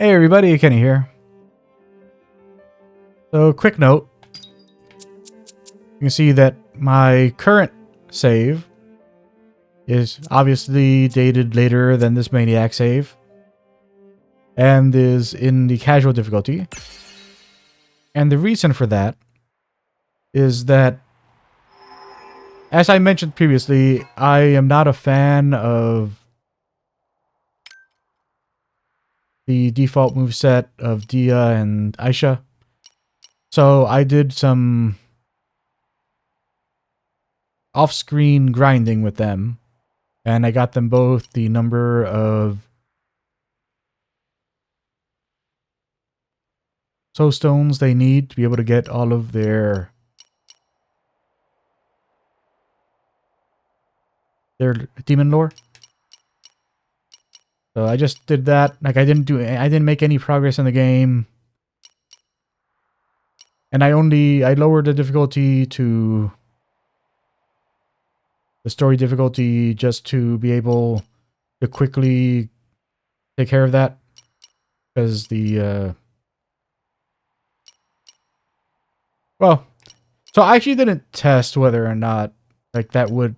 Hey everybody, Kenny here. So, quick note. You can see that my current save is obviously dated later than this Maniac save. And is in the casual difficulty. And the reason for that is that, as I mentioned previously, I am not a fan of the default moveset of Dia and Aisha. So I did some off-screen grinding with them, and I got them both the number of soulstones they need to be able to get all of their demon lore. So I just did that. Like I didn't make any progress in the game. And I lowered the difficulty to the story difficulty just to be able to quickly take care of that. Because well, so I actually didn't test whether or not like that would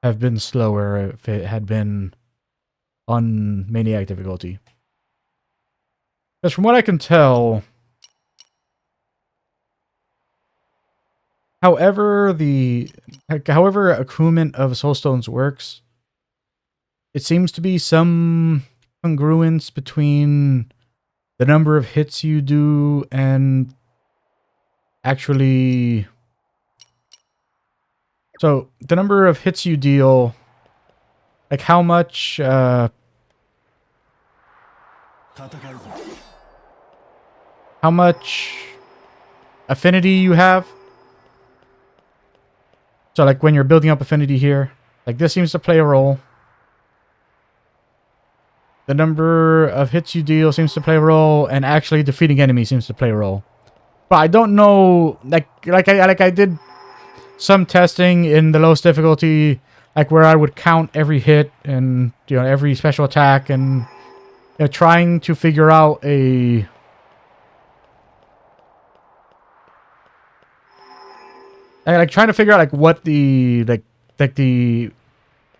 have been slower if it had been on Maniac difficulty. Because from what I can tell, however accruement of soulstones works, it seems to be some congruence between the number of hits you do and actually... So, the number of hits you deal, like how much affinity you have. So like when you're building up affinity here, like this seems to play a role. The number of hits you deal seems to play a role, and actually defeating enemies seems to play a role. But I don't know, like I did some testing in the lowest difficulty, like where I would count every hit and every special attack, and trying to figure out like what the the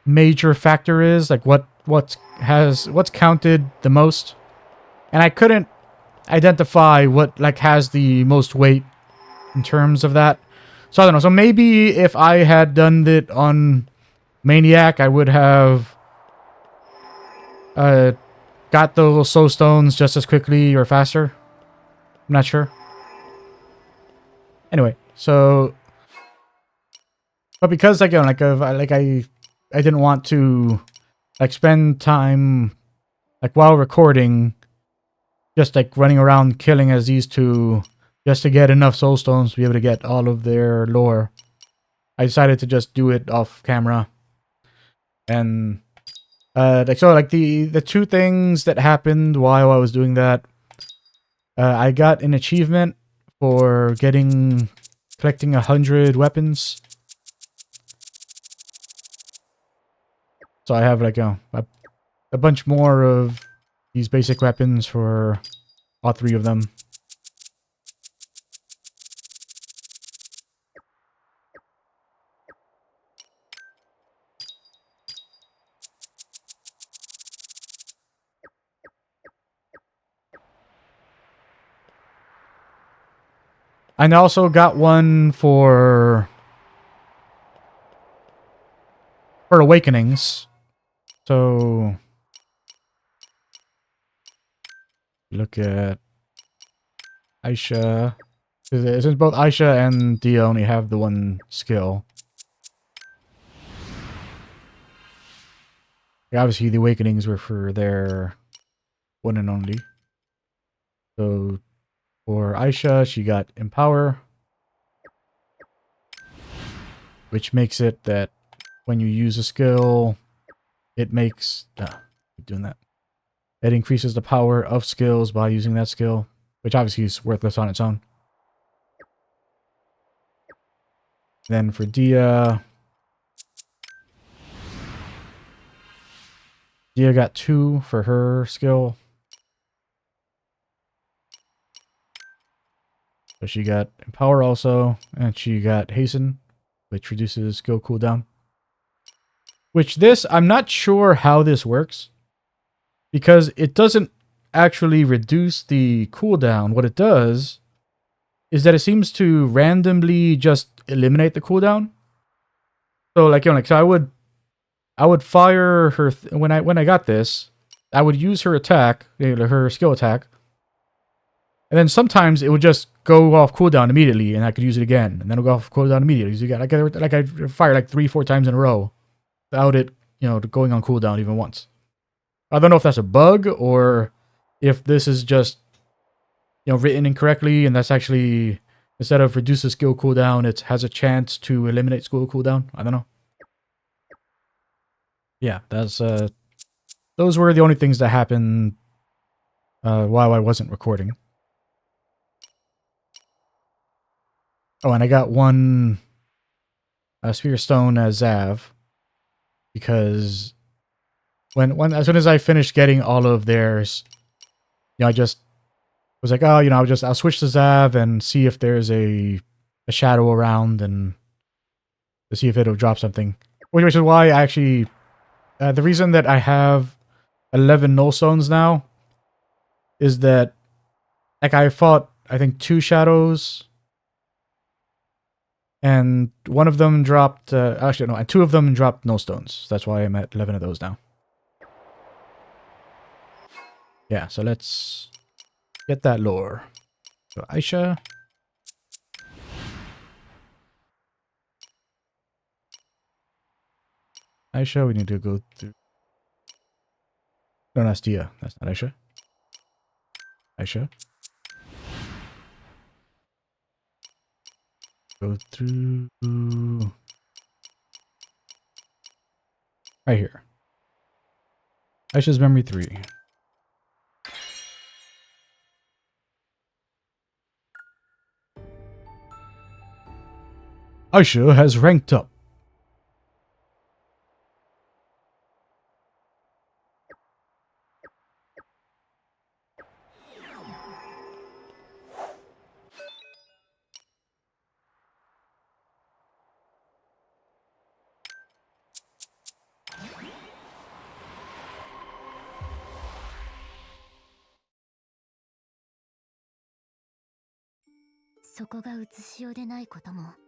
major factor is, like what's counted the most, and I couldn't identify what like has the most weight in terms of that. So I don't know. So maybe if I had done it on Maniac, I would have got those soul stones just as quickly or faster. I'm not sure. Anyway, so but because again, I didn't want to like spend time like while recording just like running around killing as these two just to get enough soul stones to be able to get all of their lore. I decided to just do it off camera. And the two things that happened while I was doing that, I got an achievement for collecting 100 weapons. So I have like a bunch more of these basic weapons for all three of them. And I also got one for awakenings. So look at Aisha. Since both Aisha and Dia only have the one skill. Obviously, the awakenings were for their one and only. So for Aisha, she got Empower, which makes it that when you use a skill, it makes... keep doing that. It increases the power of skills by using that skill, which obviously is worthless on its own. Then for Dia got 2 for her skill. So she got Empower also, and she got Hasten, which reduces skill cooldown. Which this, I'm not sure how this works, because it doesn't actually reduce the cooldown. What it does is that it seems to randomly just eliminate the cooldown. So like, you know, like, so I would fire her when I got this, I would use her attack, her skill attack, and then sometimes it would just go off cooldown immediately, and I could use it again, and then it'll go off cooldown immediately. Use it again. Like I fire like 3-4 times in a row, without it, you know, going on cooldown even once. I don't know if that's a bug or if this is just, you know, written incorrectly, and that's actually, instead of reduces skill cooldown, it has a chance to eliminate skill cooldown. I don't know. Yeah, that's those were the only things that happened while I wasn't recording. Oh, and I got one Spear Stone Zav, because when as soon as I finished getting all of theirs, you know, I just was like, oh, you know, I'll switch to Zav and see if there's a shadow around, and to see if it'll drop something. Which is why I actually the reason that I have 11 null stones now is that, like, I fought, I think, 2 shadows, and one of them dropped, actually, no, and 2 of them dropped null stones. That's why I'm at 11 of those now. Yeah, so let's get that lore. So, Aisha. Aisha, we need to go through. No, that's Dia. That's not Aisha. Aisha. Go through right here. Aisha's memory 3. Aisha has ranked up.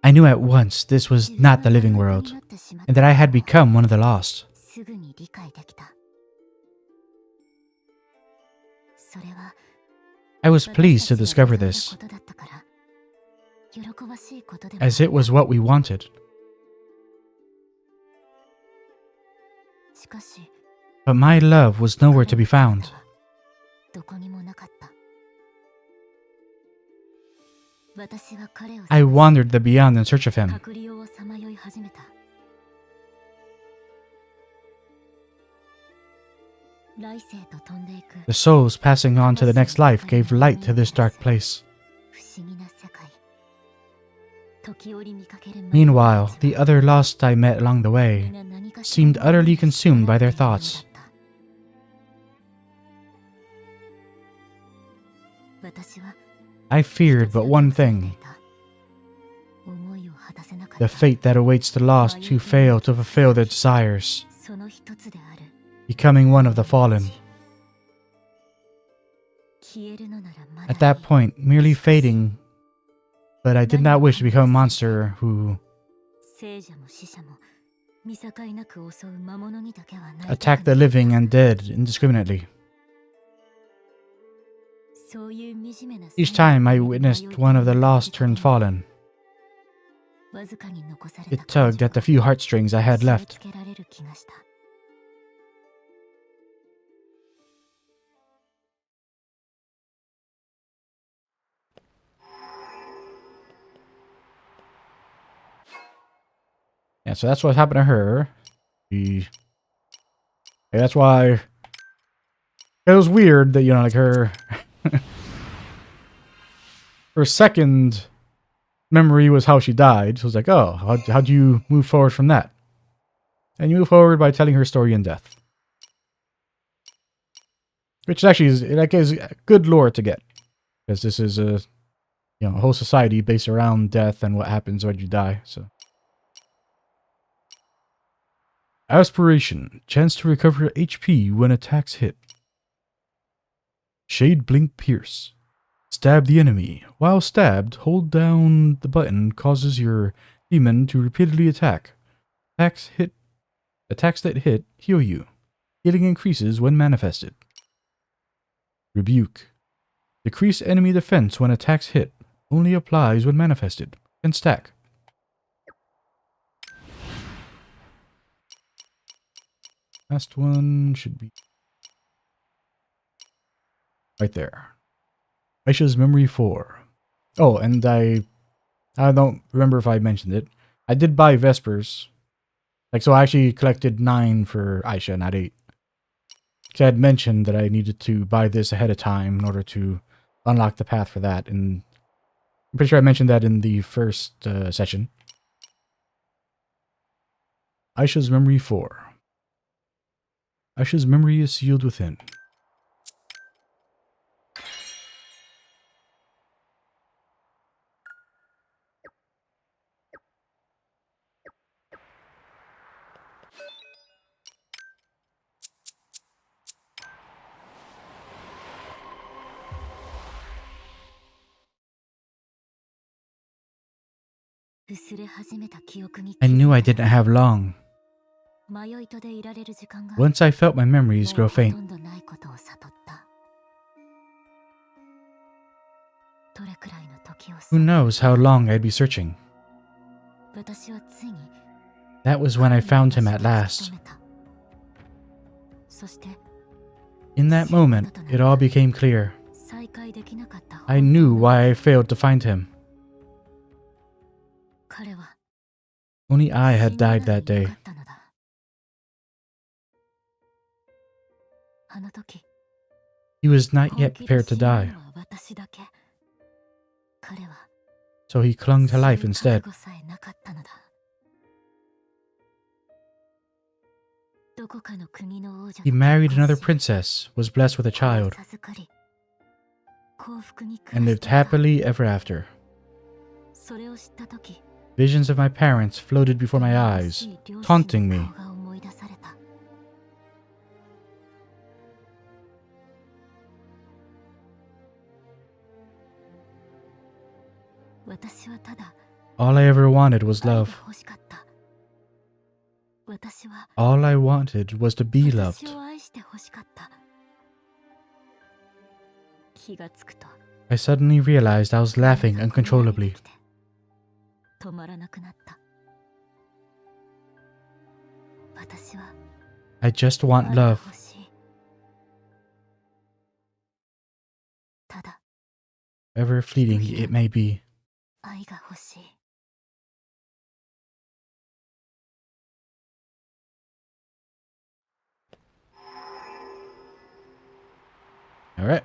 I knew at once this was not the living world, and that I had become one of the lost. I was pleased to discover this, as it was what we wanted. But my love was nowhere to be found. I wandered the beyond in search of him. The souls passing on to the next life gave light to this dark place. Meanwhile, the other lost I met along the way seemed utterly consumed by their thoughts. I feared but one thing: the fate that awaits the lost who fail to fulfill their desires, becoming one of the fallen. At that point, merely fading, but I did not wish to become a monster who attacked the living and dead indiscriminately. Each time I witnessed one of the lost turn fallen, it tugged at the few heartstrings I had left. Yeah, so that's what happened to her. That's why it was weird that, you know, like her her second memory was how she died. So it was like, oh, how do you move forward from that? And you move forward by telling her story in death. Which actually is, like, is good lore to get. Because this is a a whole society based around death and what happens when you die. So, aspiration, chance to recover HP when attacks hit. Shade blink pierce. Stab the enemy. While stabbed, hold down the button causes your demon to repeatedly attack. Attacks that hit heal you. Healing increases when manifested. Rebuke. Decrease enemy defense when attacks hit. Only applies when manifested. Can stack. Last one should be right there. Aisha's Memory 4. Oh, and I don't remember if I mentioned it. I did buy Vespers. So I actually collected 9 for Aisha, not 8. I had mentioned that I needed to buy this ahead of time in order to unlock the path for that. And I'm pretty sure I mentioned that in the first session. Aisha's Memory 4. Aisha's memory is sealed within. I knew I didn't have long. Once I felt my memories grow faint. Who knows how long I'd be searching? That was when I found him at last. In that moment, it all became clear. I knew why I failed to find him. Only I had died that day. He was not yet prepared to die, so he clung to life instead. He married another princess, was blessed with a child, and lived happily ever after. Visions of my parents floated before my eyes, taunting me. All I ever wanted was love. All I wanted was to be loved. I suddenly realized I was laughing uncontrollably. I just want love. Ever fleeting it may be. Alright.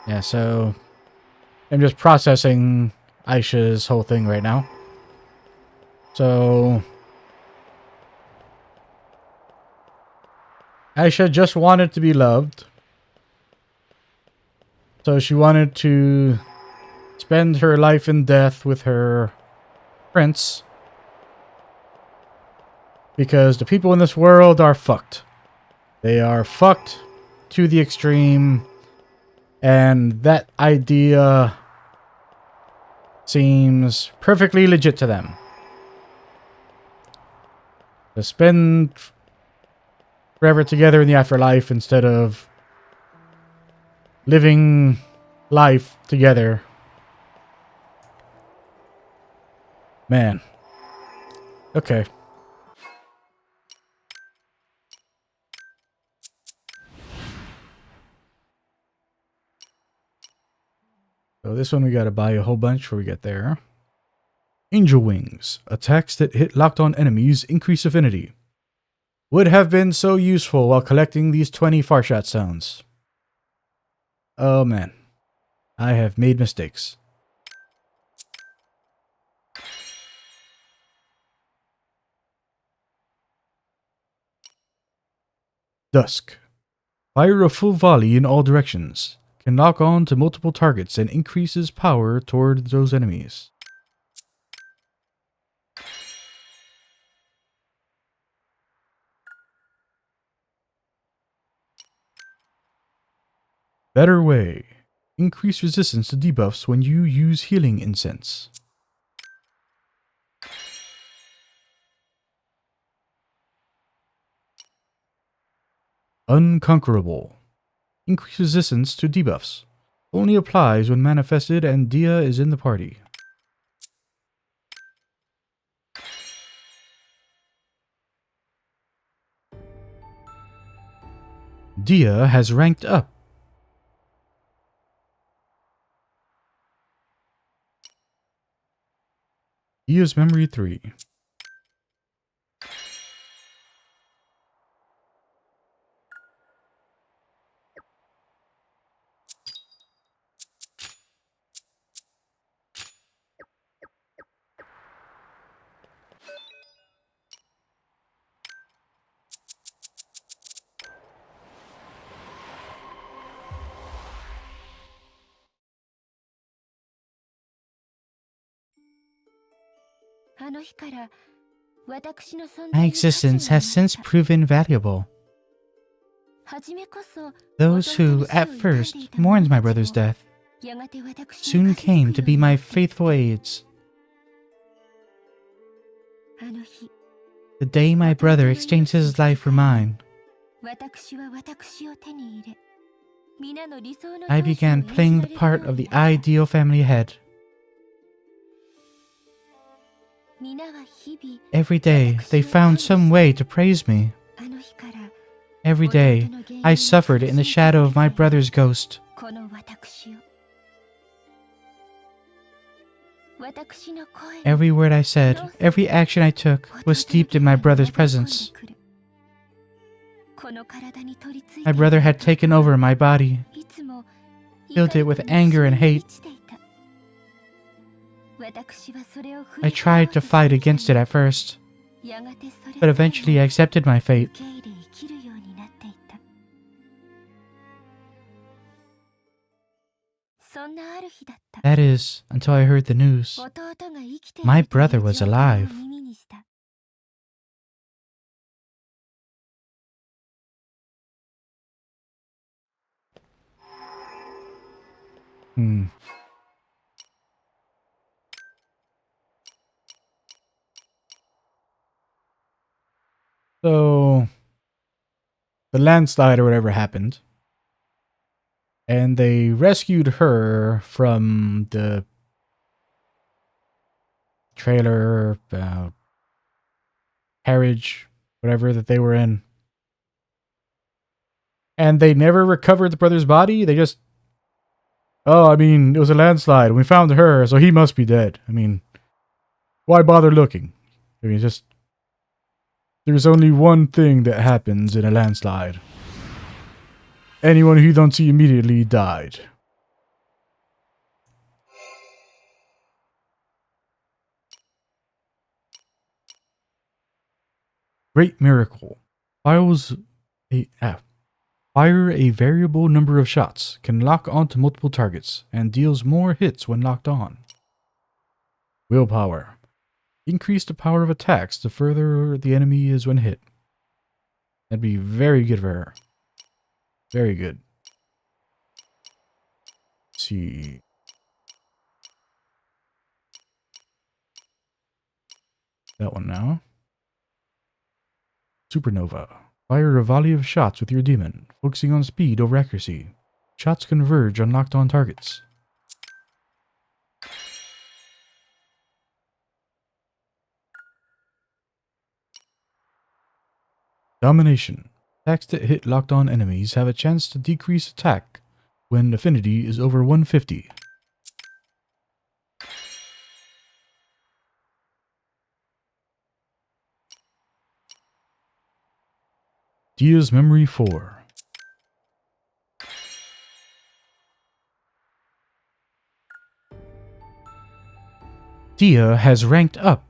Yeah, so I'm just processing Aisha's whole thing right now. So Aisha just wanted to be loved. So she wanted to spend her life and death with her prince. Because the people in this world are fucked. They are fucked to the extreme. And that idea seems perfectly legit to them. To spend forever together in the afterlife instead of living life together. Man. Okay. So this one we gotta buy a whole bunch before we get there. Angel Wings. Attacks that hit locked on enemies increase affinity. Would have been so useful while collecting these 20 Farshot sounds. Oh man. I have made mistakes. Dusk. Fire a full volley in all directions. Can lock on to multiple targets and increases power toward those enemies. Better Way. Increase resistance to debuffs when you use healing incense. Unconquerable. Increase resistance to debuffs. Only applies when manifested and Dia is in the party. Dia has ranked up. Dia's Memory 3. My existence has since proven valuable. Those who, at first, mourned my brother's death, soon came to be my faithful aides. The day my brother exchanged his life for mine, I began playing the part of the ideal family head. Every day, they found some way to praise me. Every day, I suffered in the shadow of my brother's ghost. Every word I said, every action I took, was steeped in my brother's presence. My brother had taken over my body, filled it with anger and hate. I tried to fight against it at first, but eventually I accepted my fate. That is, until I heard the news. My brother was alive. So, the landslide or whatever happened, and they rescued her from the trailer, carriage, whatever that they were in. And they never recovered the brother's body. They just, oh, I mean, it was a landslide. We found her, so he must be dead. I mean, why bother looking? I mean, just, there's only one thing that happens in a landslide. Anyone who you don't see immediately died. Great miracle. Fire a variable number of shots, can lock onto multiple targets, and deals more hits when locked on. Willpower. Increase the power of attacks the further the enemy is when hit. That'd be very good for her. Very good. Let's see. That one now. Supernova. Fire a volley of shots with your demon, focusing on speed over accuracy. Shots converge on locked on targets. Domination. Attacks that hit locked on enemies have a chance to decrease attack when affinity is over 150. Dia's Memory 4. Dia has ranked up.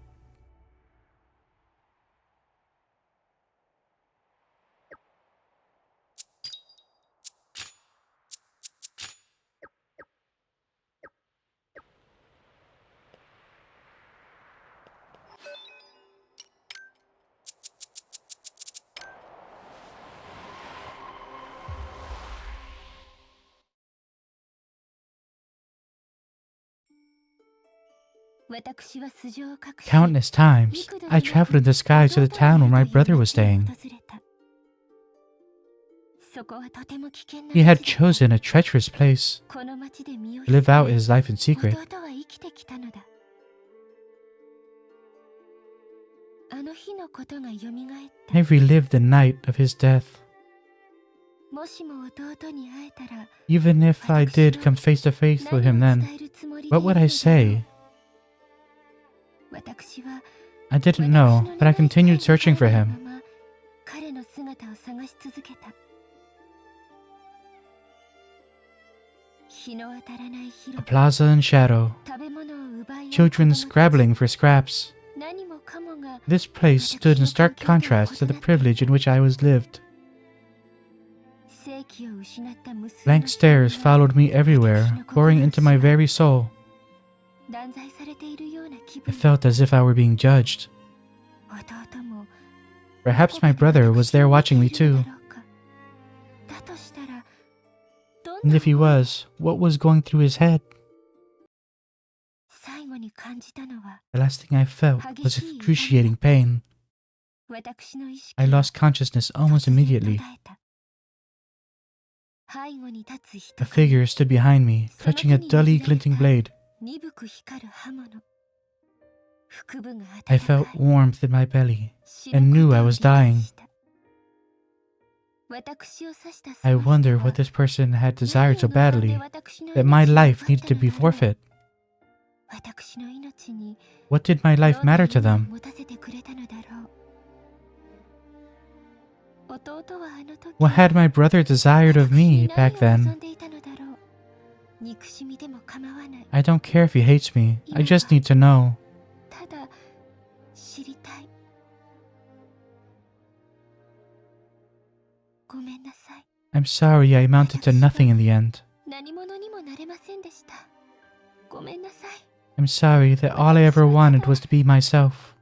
Countless times, I traveled in disguise to the town where my brother was staying. He had chosen a treacherous place to live out his life in secret. I relived the night of his death. Even if I did come face to face with him then, what would I say? I didn't know, but I continued searching for him. A plaza in shadow, children scrabbling for scraps. This place stood in stark contrast to the privilege in which I was lived. Blank stares followed me everywhere, pouring into my very soul. I felt as if I were being judged. Perhaps my brother was there watching me too. And if he was, what was going through his head? The last thing I felt was excruciating pain. I lost consciousness almost immediately. A figure stood behind me, clutching a dully glinting blade. I felt warmth in my belly and knew I was dying. I wonder what this person had desired so badly that my life needed to be forfeit. What did my life matter to them? What had my brother desired of me back then? I don't care if he hates me. I just need to know. I'm sorry I amounted to nothing in the end. I'm sorry that all I ever wanted was to be myself.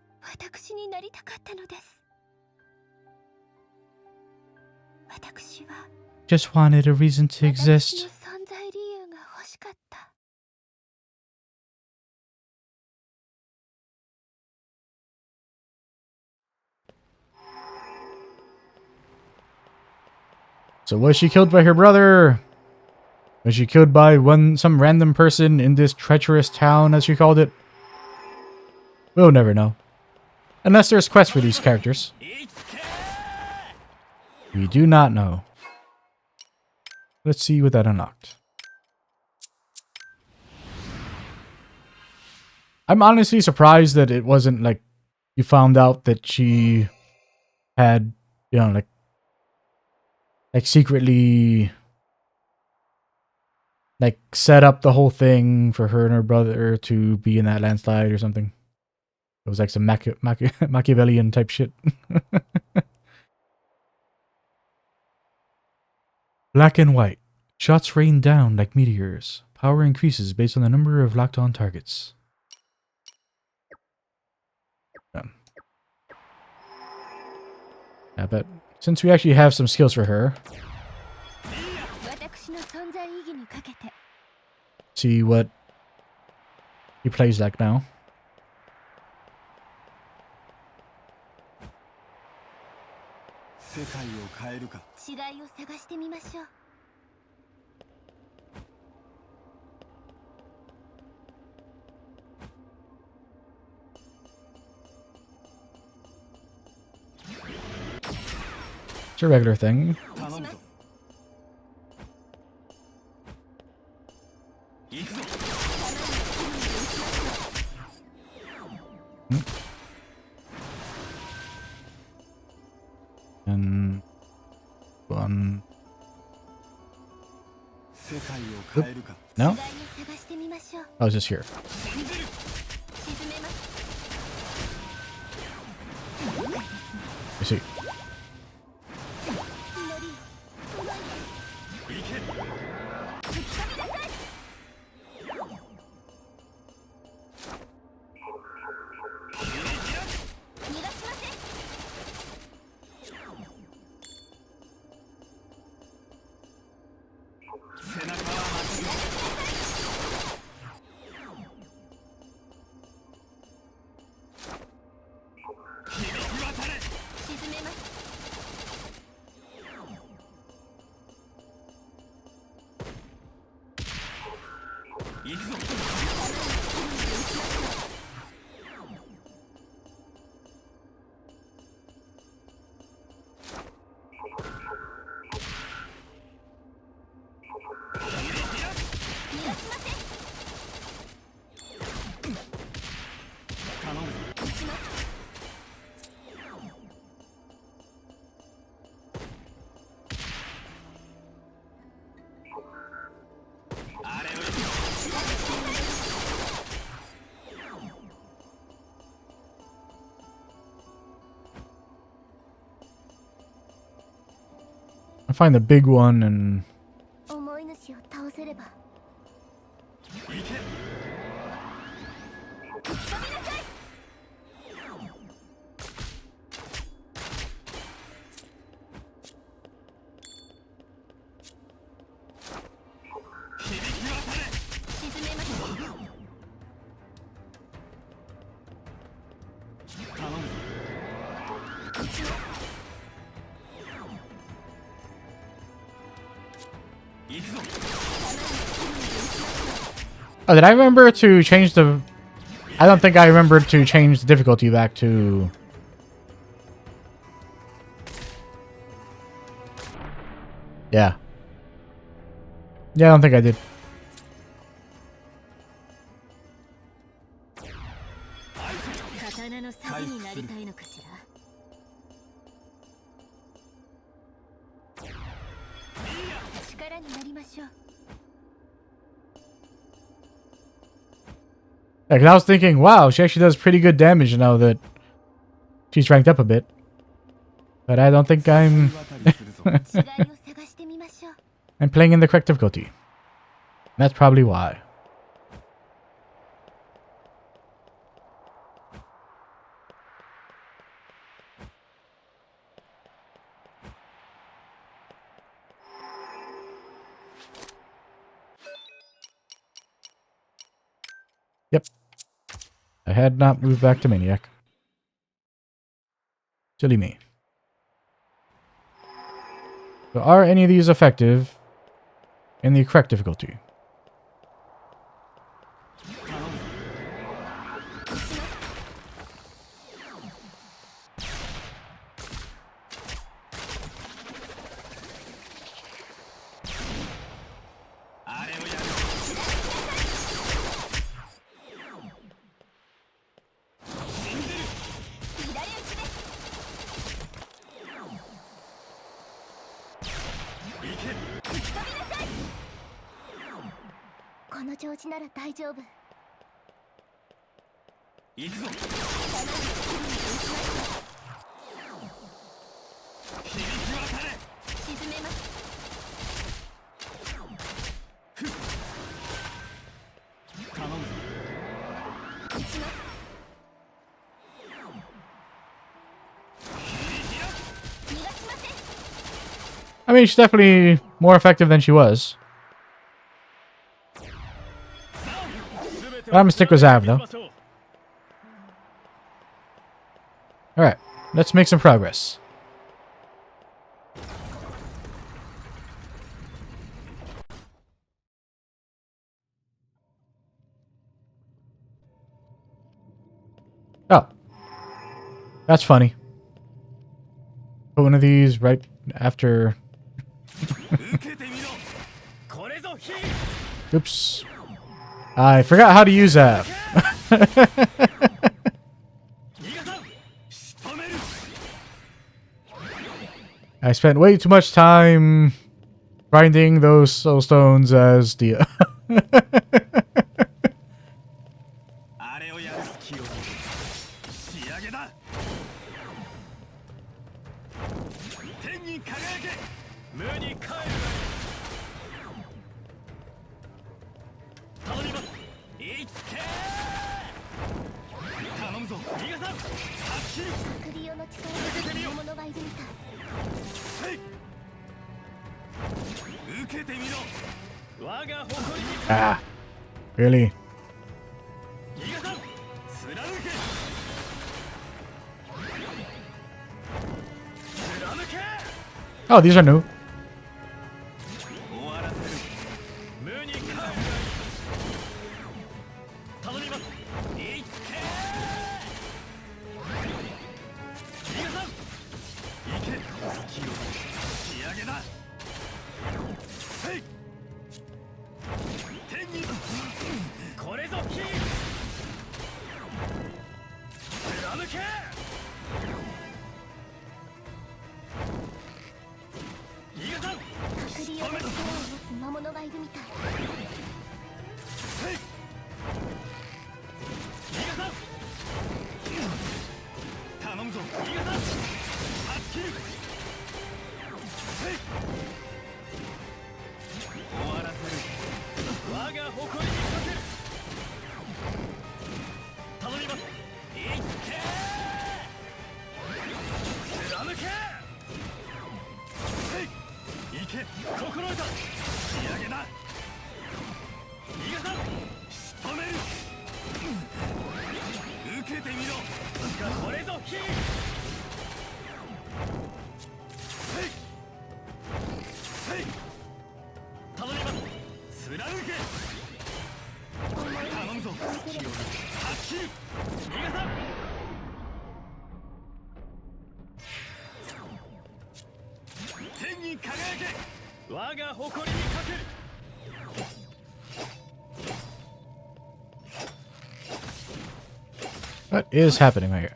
Just wanted a reason to exist. So was she killed by her brother? Was she killed by some random person in this treacherous town, as she called it? We'll never know. Unless there's quests for these characters. We do not know. Let's see what that unlocked. I'm honestly surprised that it wasn't like you found out that she had, you know, like secretly like set up the whole thing for her and her brother to be in that landslide or something. It was like some Machiavellian type shit. Black and white. Shots rain down like meteors. Power increases based on the number of locked-on targets. Yeah, but since we actually have some skills for her, see what he plays like now. It's a regular thing. And one. Oop. No? I was just here. I see. I'll find the big one and... Oh, did I remember to change the... I don't think I remembered to change the difficulty back to... Yeah. Yeah, I don't think I did. Yeah, 'cause I was thinking, wow, she actually does pretty good damage now that she's ranked up a bit. But I don't think I'm... I'm playing in the correct difficulty. That's probably why. Yep. I had not moved back to Maniac. Silly me. So are any of these effective in the correct difficulty? I mean, she's definitely more effective than she was. I'm gonna stick with Zav, though. Alright, let's make some progress. Oh. That's funny. Put one of these right after... Oops. I forgot how to use that. I spent way too much time grinding those soulstones as Dia. Ah, really? Oh, these are new. What is happening right here?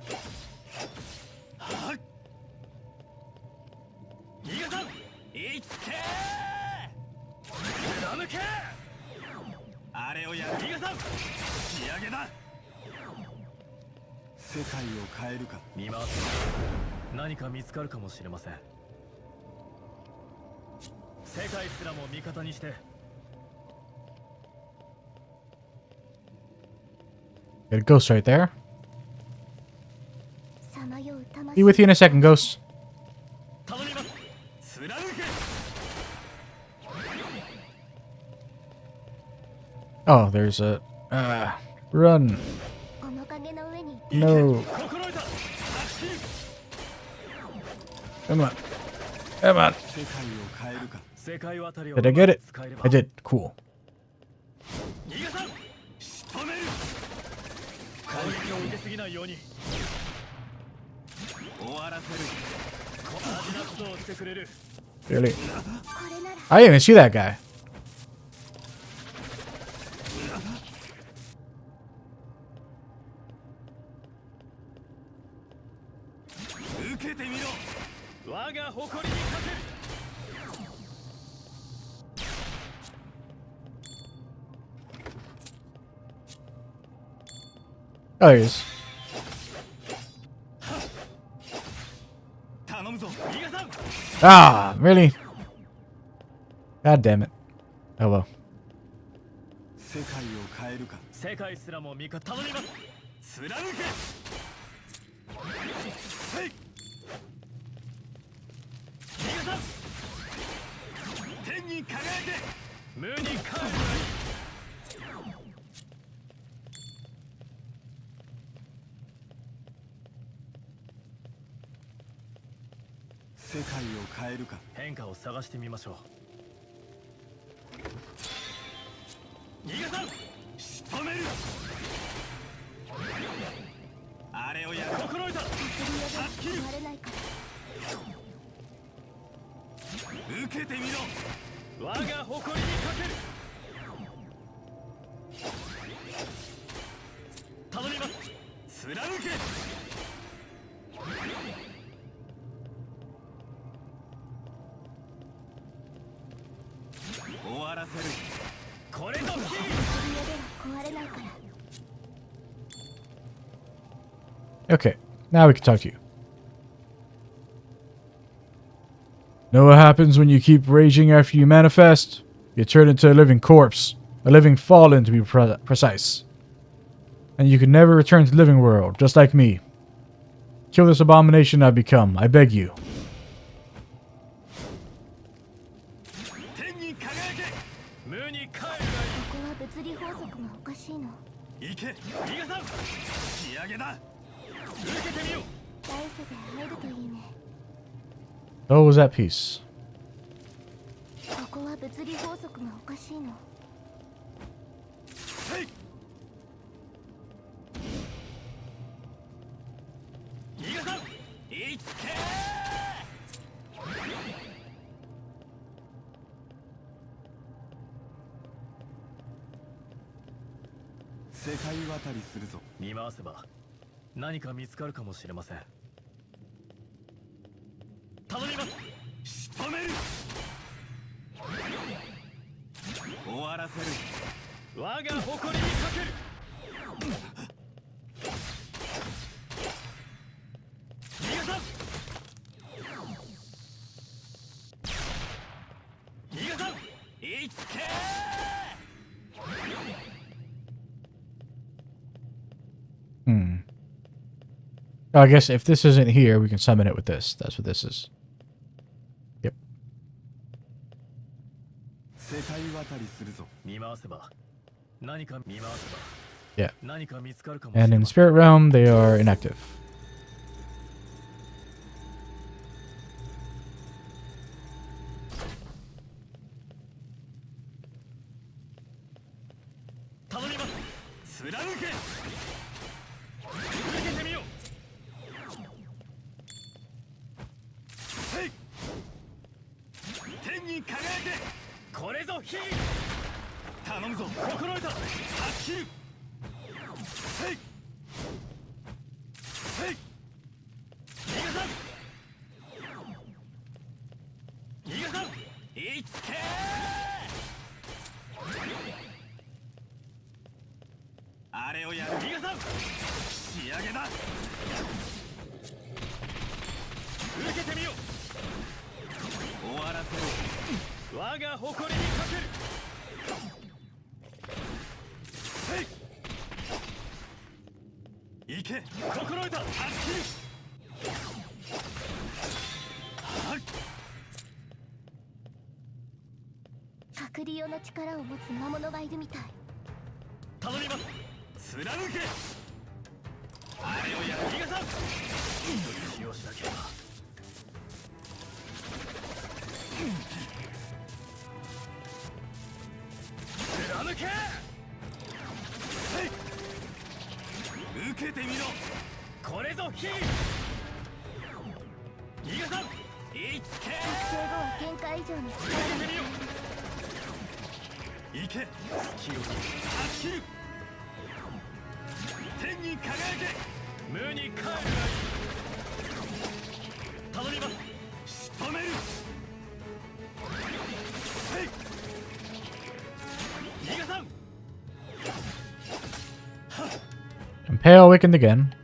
Got a ghost right there. Be with you in a second, ghost. Oh, there's a run. No. Come on. Come on. Did I get it? I did. Cool. Really? I didn't even see that guy. Oh, he is. Ah, really? God damn it. Oh well. Okay, now we can talk to you. Know what happens when you keep raging after you manifest? You turn into a living corpse. A living fallen, to be precise. And you can never return to the living world, just like me. Kill this abomination I've become, I beg you. Oh, was that piece? Oh, I guess if this isn't here, we can summon it with this. That's what this is. Yep. Yeah. And in Spirit Realm, they are inactive. Impale awakened again.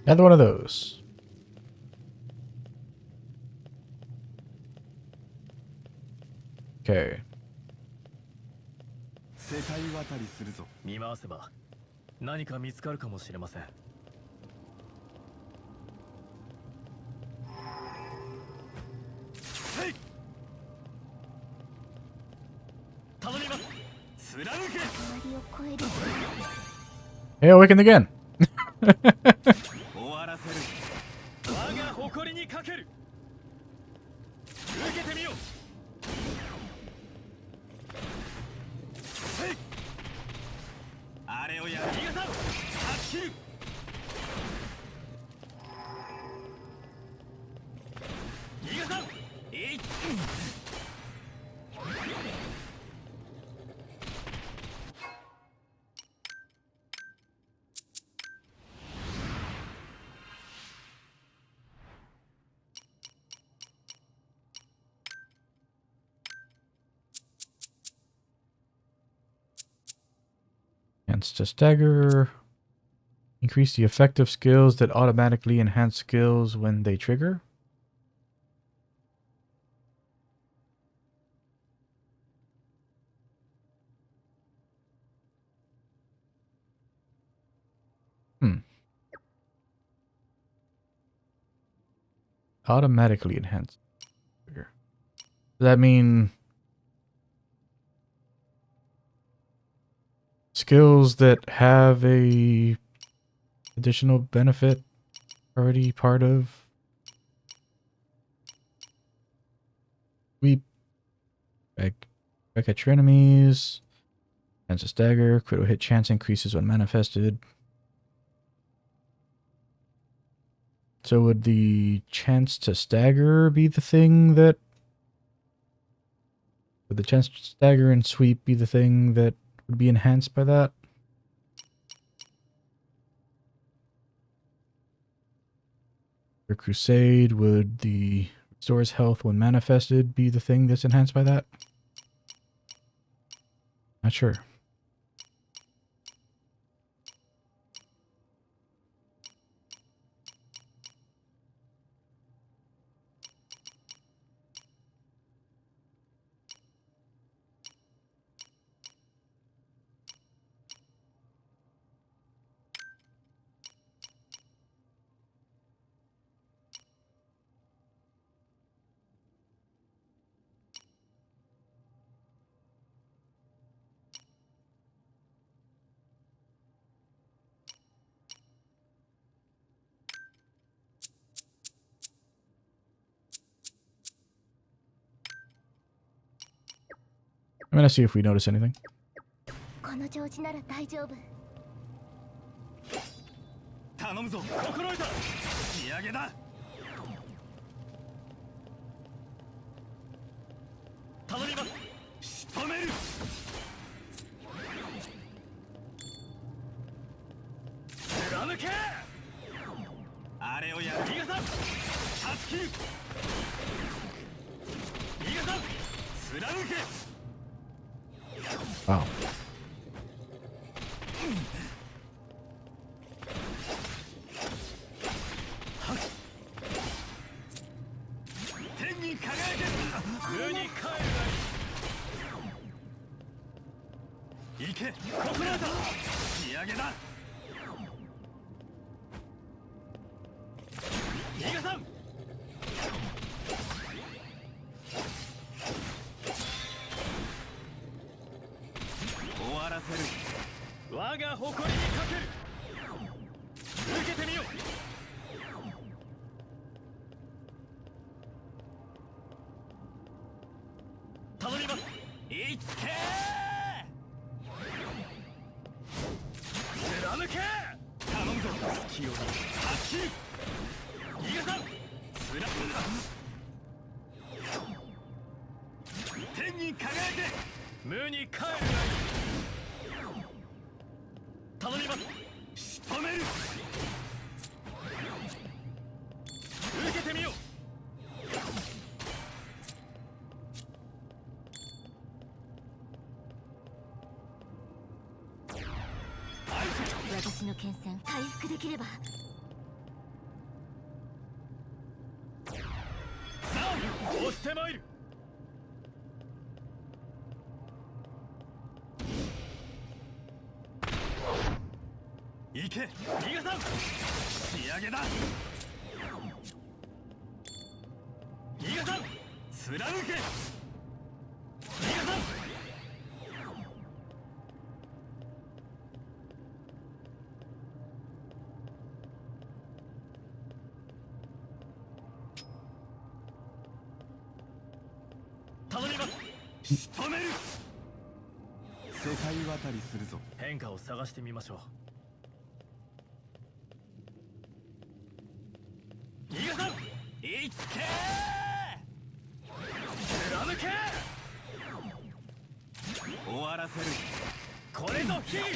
Another one of those. Okay. Hey, awakened again. Enhance to stagger. Increase the effect of skills that automatically enhance skills when they trigger. Automatically enhance. Does that mean skills that have a additional benefit already part of sweep? Back at your enemies. Chance to stagger. Critical hit chance increases when manifested. So would the chance to stagger be the thing that... Would the chance to stagger and sweep be the thing that would be enhanced by that? For Crusade, would the restores health when manifested be the thing that's enhanced by that? Not sure. I'm gonna see if we notice anything. この調子なら大丈夫。頼むぞ、心得た。仕上げだ。頼みます。仕留める。貫け。あれをやる。伊賀さん、断ち切る。伊賀さん、貫け。Wow.私の剣戦回復できれば。さあ、押してまいる。行け、伊賀さん。仕上げだ。伊賀さん、貫け。伊賀さん。仕留める。世界渡りするぞ。変化を探してみましょう。伊賀さん、いつけ。貫け。終わらせる。これぞヒール。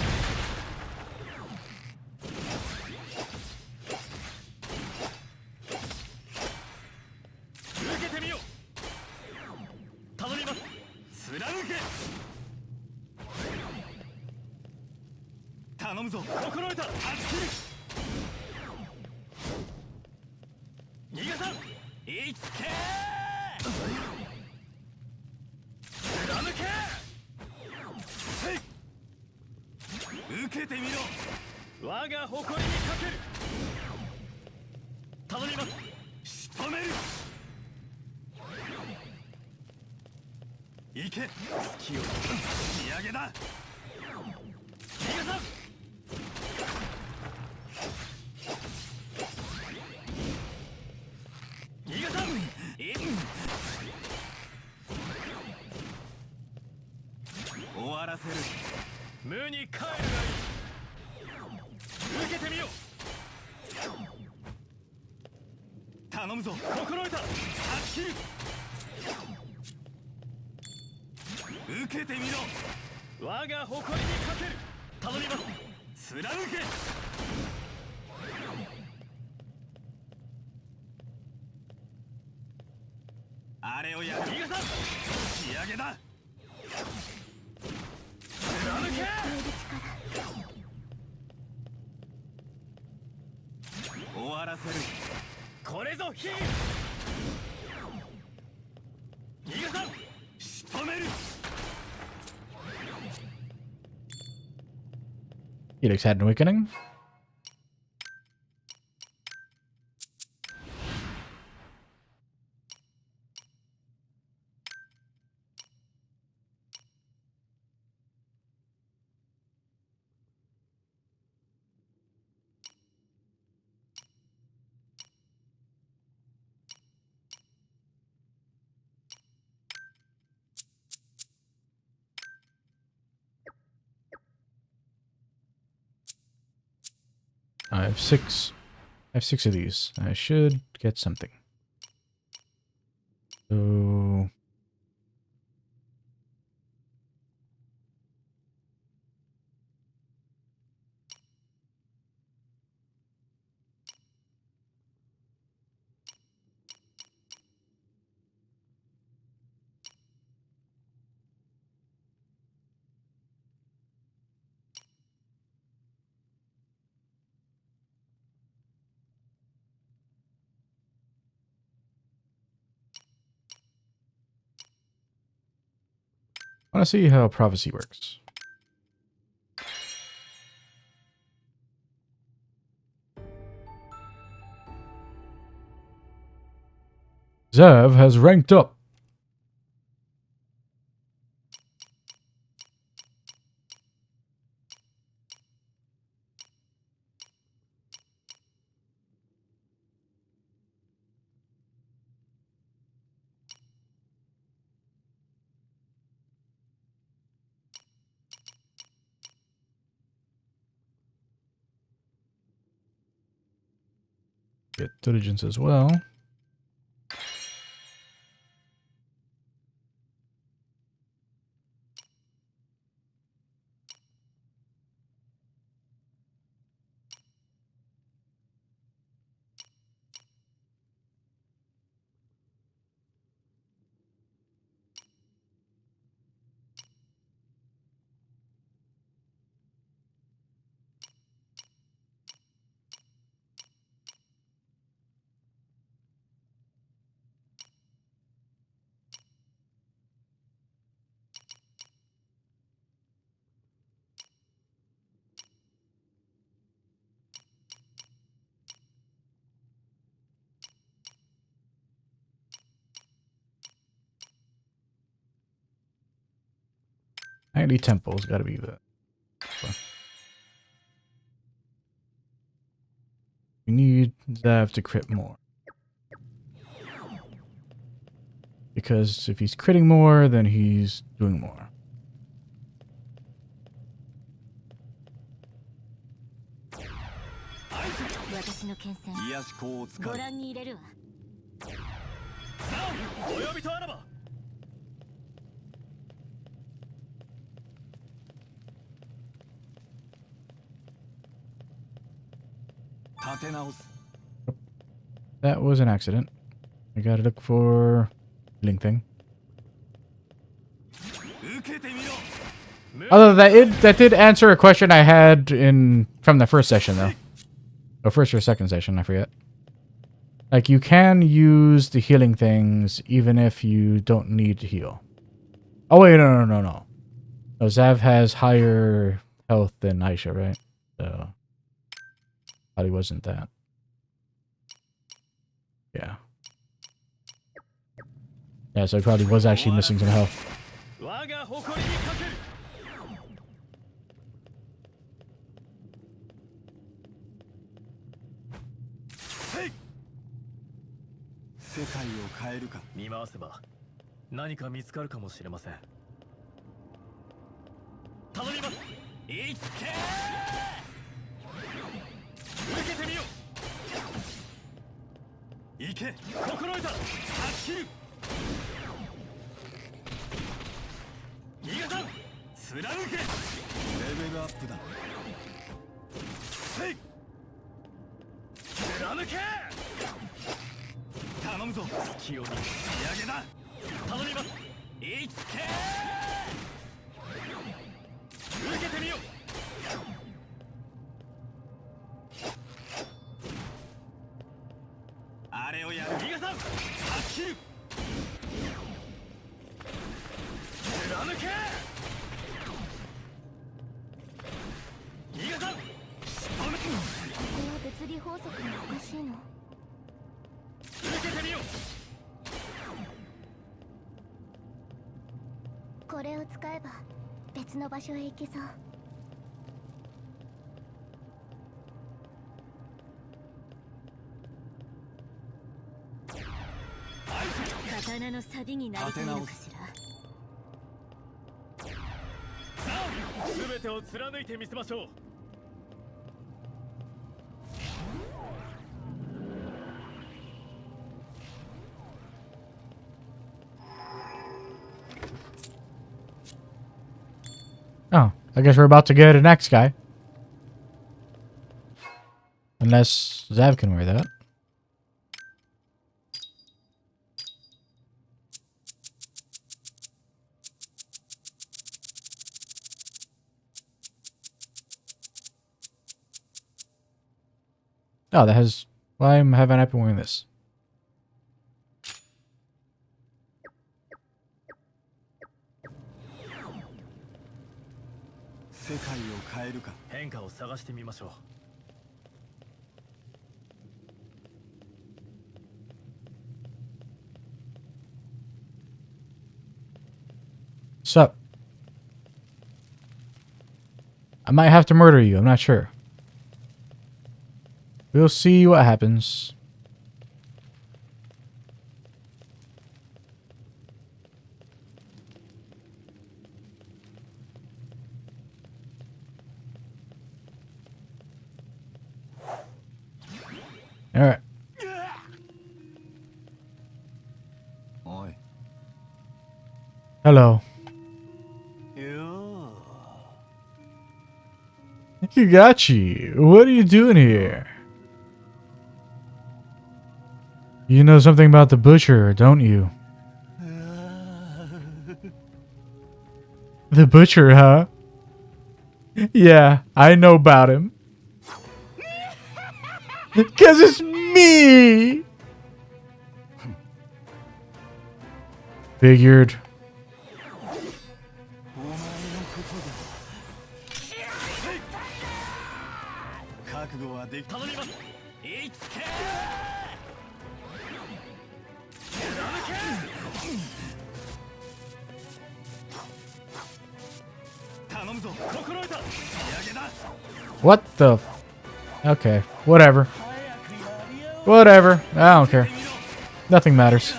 受けてみよう。頼みます。貫け。頼むぞ、心得た。はっきり。伊賀さん、いつけ。貫け。受けてみろ。我が誇りにかける。頼みます。仕止める。行け。隙を見上げだ。逃がさん。逃がさん。終わらせる。無に帰るがいい。受けてみよう。頼むぞ。心得た。断ち切る。受けてみろ。我が誇りにかける。頼みます。貫け。あれをやる。逃がさん。仕上げだ。貫け。終わらせる。これぞヒール。逃がさん。仕留める。 Felix had an awakening. I have six. I have 6 of these. I should get something. So I want to see how prophecy works. Zev has ranked up. Get diligence as well. Mighty Temple's got to be the. We need Zev to crit more. Because if he's critting more, then he's doing more. That was an accident. I gotta look for healing thing. Although that did answer a question I had from the first session though. Or first or second session, I forget. Like you can use the healing things even if you don't need to heal. Oh wait, no. No, Zav has higher health than Aisha, right? So probably wasn't that. Yeah. Yeah, so he probably was actually missing some health. 我が誇りにかける 世界を変えるか見回せば何か見つかるかもしれません頼みますいけ受けてみよういけ心得た発切る逃がさん貫けレベルアップだせい貫け頼むぞ隙を見仕上げだ頼みますいけ受けてみようあれをやる逃がさん発切る貫け逃がさんここは物理法則がおかしいの。受けてみようこれを使えば別の場所へ行けそう。刀の錆になりたいのかしら。全てを貫いてみせましょう Oh, I guess we're about to get an next guy. Unless Zav can wear that. Oh, that has... Why haven't I been wearing this? Sup? I might have to murder you, I'm not sure. We'll see what happens. Alright. Hello. Kagachi, what are you doing here? You know something about the butcher, don't you? The butcher, huh? Yeah, I know about him. 'Cause it's me! Figured. What the f- Okay, whatever. Whatever, I don't care. Nothing matters.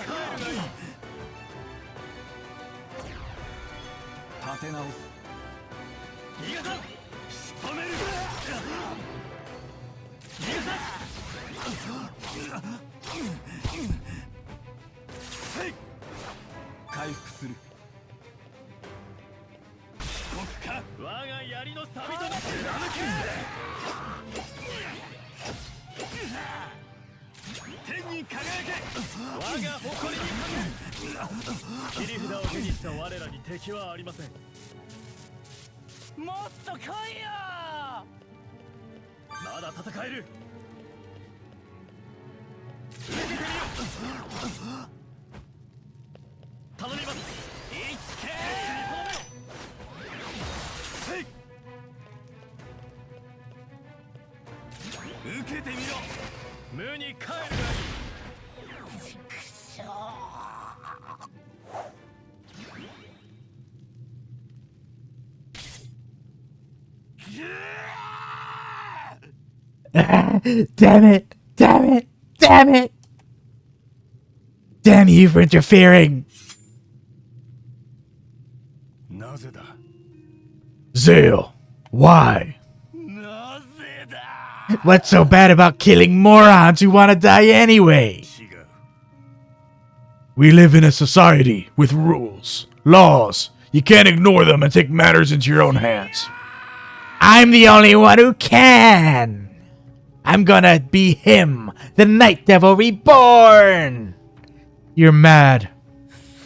Damn it! Damn it! Damn it! Damn you for interfering! なぜだ Zale, why? なぜだ What's so bad about killing morons who want to die anyway? 違う We live in a society with rules, laws. You can't ignore them and take matters into your own hands. I'm the only one who can! I'm gonna be him, the Night Devil reborn! You're mad.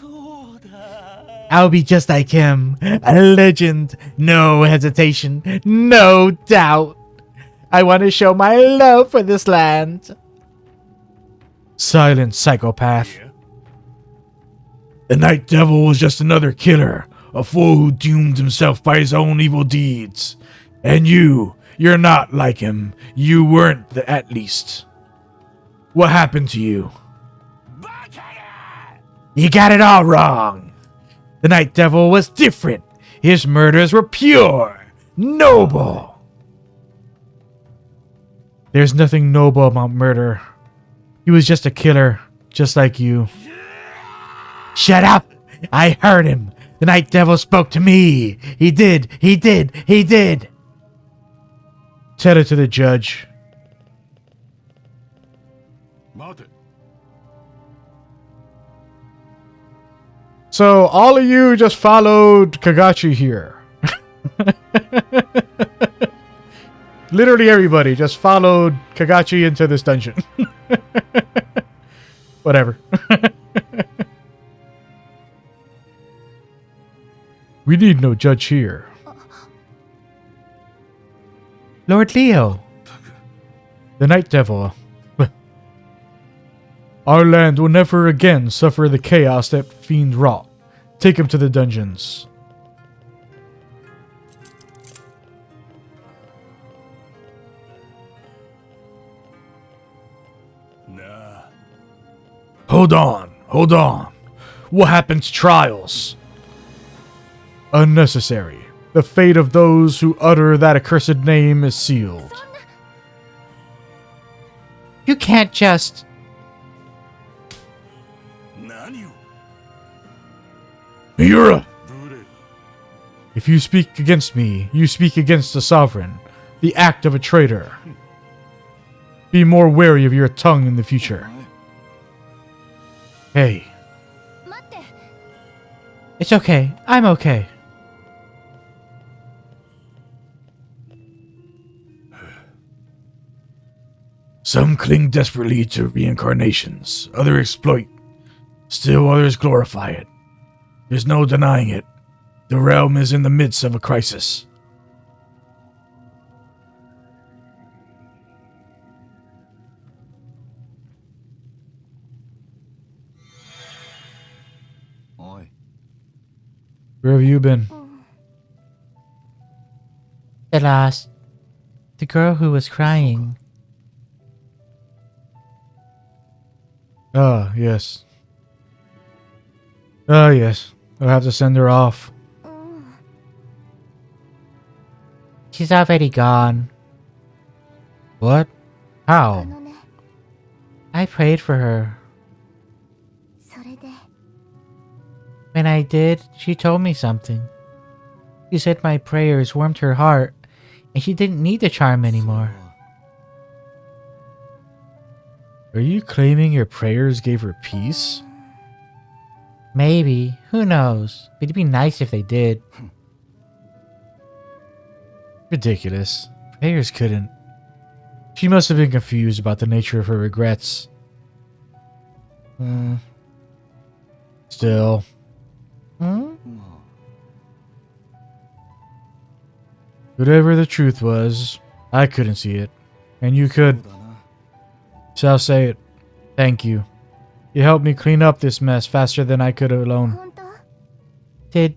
そうだ I'll be just like him, a legend, no hesitation, no doubt. I want to show my love for this land. Silent psychopath. The Night Devil was just another killer, a fool who doomed himself by his own evil deeds. And you're not like him. You weren't, at least. What happened to you? バカが You got it all wrong. The Night Devil was different. His murders were pure, noble. There's nothing noble about murder. He was just a killer, just like you. Shut up! I heard him. The Night Devil spoke to me. He did. Tell it to the judge. 待て So all of you just followed Kagachi here. Literally everybody just followed Kagachi into this dungeon. Whatever. We need no judge here. Lord Leo. The Night Devil. Our land will never again suffer the chaos that Fiend wrought. Take him to the dungeons. Nah. Hold on. What happened to trials? Unnecessary. The fate of those who utter that accursed name is sealed. You can't just... 何を Miura! ブレ If you speak against me, you speak against the sovereign, the act of a traitor. Be more wary of your tongue in the future. Hey. 待って It's okay. I'm okay. Some cling desperately to reincarnations, others exploit, still others glorify it. There's no denying it. The realm is in the midst of a crisis. Oi. Where have you been? The last. The girl who was crying. Ah, yes. Ah, yes. I'll have to send her off. She's already gone. What? あ How? のね I prayed for her. それで When I did, she told me something. She said my prayers warmed her heart, and she didn't need the charm anymore. Are you claiming your prayers gave her peace? Maybe. Who knows? But it'd be nice if they did. Ridiculous. Prayers couldn't. She must have been confused about the nature of her regrets. Still. Hmm? Whatever the truth was, I couldn't see it. And you could. そうだな So I'll say it. Thank you. You helped me clean up this mess faster than I could alone. 本当 Did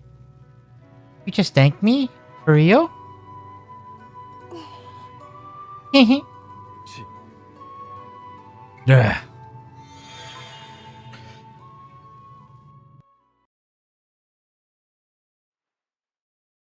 you just thank me? For real? ち Yeah.